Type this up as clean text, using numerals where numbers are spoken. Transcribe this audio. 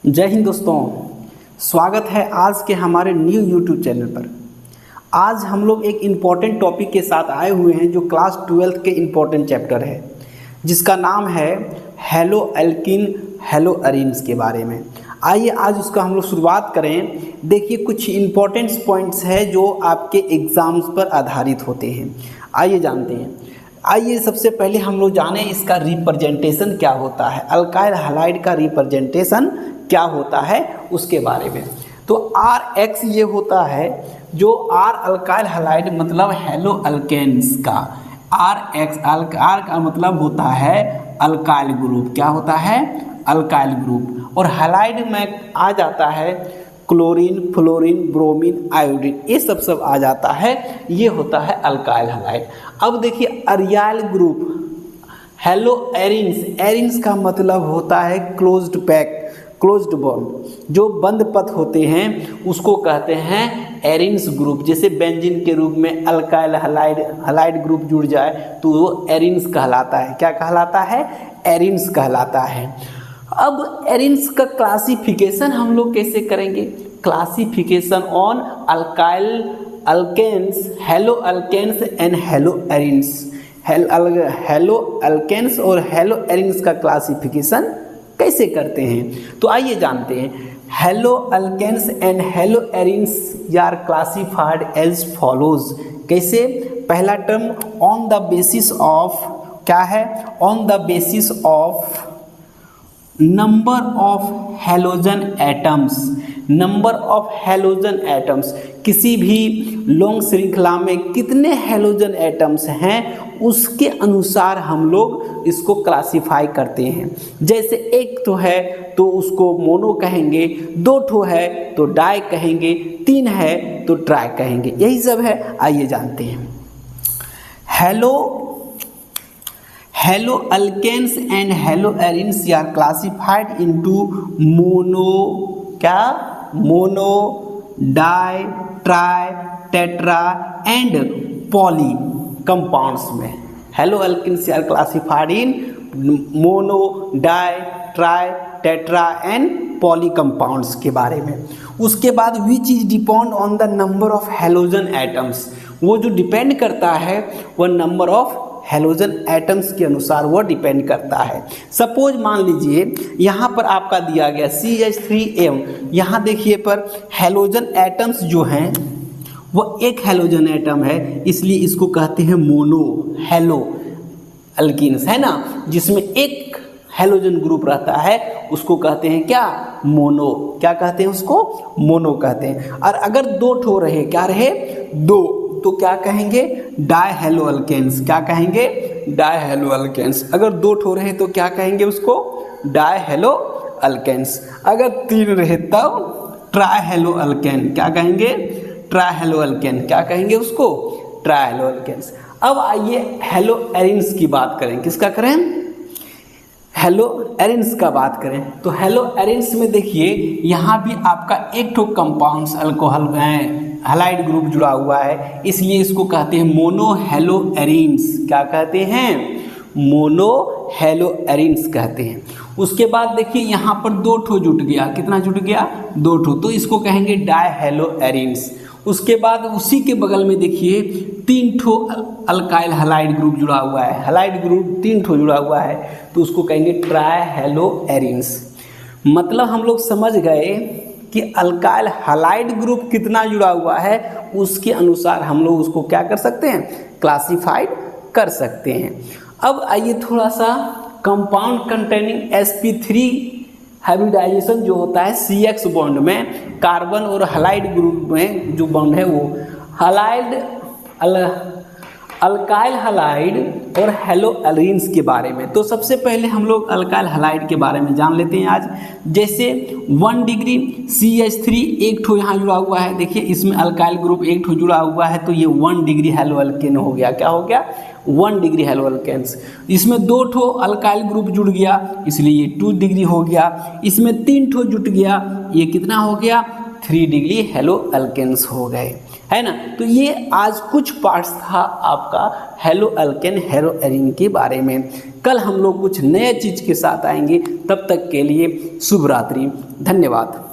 जय हिंद दोस्तों, स्वागत है आज के हमारे न्यू यूट्यूब चैनल पर। आज हम लोग एक इम्पॉर्टेंट टॉपिक के साथ आए हुए हैं जो क्लास 12th के इम्पॉर्टेंट चैप्टर है, जिसका नाम है हेलो एल्किन हेलो अरीन्स के बारे में। आइए आज उसका हम लोग शुरुआत करें। देखिए कुछ इम्पॉर्टेंट पॉइंट्स है जो आपके एग्ज़ाम्स पर आधारित होते हैं। आइए जानते हैं। आइए सबसे पहले हम लोग जाने इसका रिप्रेजेंटेशन क्या होता है, अल्काइल हैलाइड का रिप्रेजेंटेशन क्या होता है उसके बारे में। तो RX ये होता है जो R अल्काइल हैलाइड मतलब हेलो अल्केन्स का, RX R का मतलब होता है अल्काइल ग्रुप। क्या होता है? Alkyl group. और हैलाइड में आ जाता है क्लोरीन, फ्लोरीन, ब्रोमीन, आयोडीन, ये सब आ जाता है। ये होता है अल्काइल हैलाइड। अब देखिए Aryal group hello arenes, arenes का मतलब होता है क्लोज्ड पैक, क्लोज्ड बॉन्ड। जो बंद पथ होते हैं उसको कहते हैं एरिन्स ग्रुप। जैसे बेंजीन के रूप में अल्काइल हैलाइड ग्रुप जुड़ जाए तो वो एरिन्स कहलाता है। क्या कहलाता है? एरिन्स कहलाता है। अब एरिन्स का क्लासिफिकेशन हम लोग कैसे करेंगे? Classification on alkyl alkanes, halo alkanes and hello arenes. Halo alkanes और हेलो एरिन्स का क्लासिफिकेशन कैसे करते हैं तो आइए जानते हैं। Hello alkanes and hello arenes are classified as follows. कैसे? पहला term on the basis of, क्या है? On the basis of number of halogen atoms. Number of halogen atoms, किसी भी लॉन्ग श्रृंखला में कितने हैलोजन एटम्स हैं उसके अनुसार हम लोग इसको क्लासिफाई करते हैं। जैसे एक तो है तो उसको मोनो कहेंगे, दो ठो है तो डाई कहेंगे, तीन है तो ट्राई कहेंगे। यही सब है। आइए जानते हैं। Hello alkanes and hello arenes are classified into mono, क्या? Mono, di, tri, tetra and poly compounds में। Haloalkanes are classified in mono, di, tri, tetra and poly compounds के बारे में। उसके बाद which is depend on the number of halogen atoms. वो जो depend करता है वह नंबर ऑफ हैलोजन एटम्स के अनुसार वो डिपेंड करता है। सपोज मान लीजिए यहाँ पर आपका दिया गया CH3M। यहाँ देखिए पर हैलोजन एटम्स जो हैं वो एक हैलोजन एटम है, इसलिए इसको कहते हैं मोनो हेलो अल्कीन्स, है ना। जिसमें एक हैलोजन ग्रुप रहता है उसको कहते हैं क्या? मोनो। क्या कहते हैं उसको? मोनो कहते हैं। और अगर दो ठो रहे, क्या रहे? दो, तो क्या कहेंगे? Di halo alkanes. क्या कहेंगे? Di halo alkanes. अगर दो ठो रहे तो क्या कहेंगे उसको? Di halo alkanes. अगर तीन रहे तब ट्राई हेलो अल्केन। क्या कहेंगे? Tri halo alkane. क्या कहेंगे उसको? Tri halo alkanes. अब आइए हेलो एरिन्स की बात करें। किसका करें? हेलो एरिन्स का बात करें तो हेलो एरिन्स में देखिए यहाँ भी आपका एक ठो कंपाउंड्स अल्कोहल हैलाइड ग्रुप जुड़ा हुआ है, इसलिए इसको कहते हैं मोनो हेलो एरिन्स। क्या कहते हैं? मोनो हेलो एरिन्स कहते हैं। उसके बाद देखिए यहाँ पर दो ठो जुट गया। कितना जुट गया? दो ठो, तो इसको कहेंगे डाई हेलो एरिन्स। उसके बाद उसी के बगल में देखिए तीन ठो अल्काइल हैलाइड ग्रुप जुड़ा हुआ है, हैलाइड ग्रुप तीन ठो जुड़ा हुआ है, तो उसको कहेंगे ट्राई हेलो एरिन्स। मतलब हम लोग समझ गए कि अल्काइल हैलाइड ग्रुप कितना जुड़ा हुआ है उसके अनुसार हम लोग उसको क्या कर सकते हैं? क्लासिफाइड कर सकते हैं। अब आइए थोड़ा सा कंपाउंड कंटेनिंग sp3 हाइब्रिडाइजेशन जो होता है CX बॉन्ड में, कार्बन और हैलाइड ग्रुप में जो बॉन्ड है वो अल्काइल हैलाइड और हेलो एरिन्स के बारे में। तो सबसे पहले हम लोग अल्काइल हैलाइड के बारे में जान लेते हैं आज। जैसे 1 डिग्री CH3 एक ठो यहाँ जुड़ा हुआ है। देखिए इसमें अल्काइल ग्रुप एक ठो जुड़ा हुआ है तो ये 1 डिग्री हेलो अल्केन हो गया। क्या हो गया? 1 डिग्री हेलो अल्केन्स। इसमें दो ठो अल्काइल ग्रुप जुड़ गया इसलिए ये 2 डिग्री हो गया। इसमें तीन ठो जुट गया, ये कितना हो गया? 3 डिग्री हेलो अल्केन्स हो गए, है ना। तो ये आज कुछ पार्ट्स था आपका हेलो अल्केन हेलो एरिन के बारे में। कल हम लोग कुछ नए चीज़ के साथ आएंगे, तब तक के लिए शुभ रात्रि, धन्यवाद।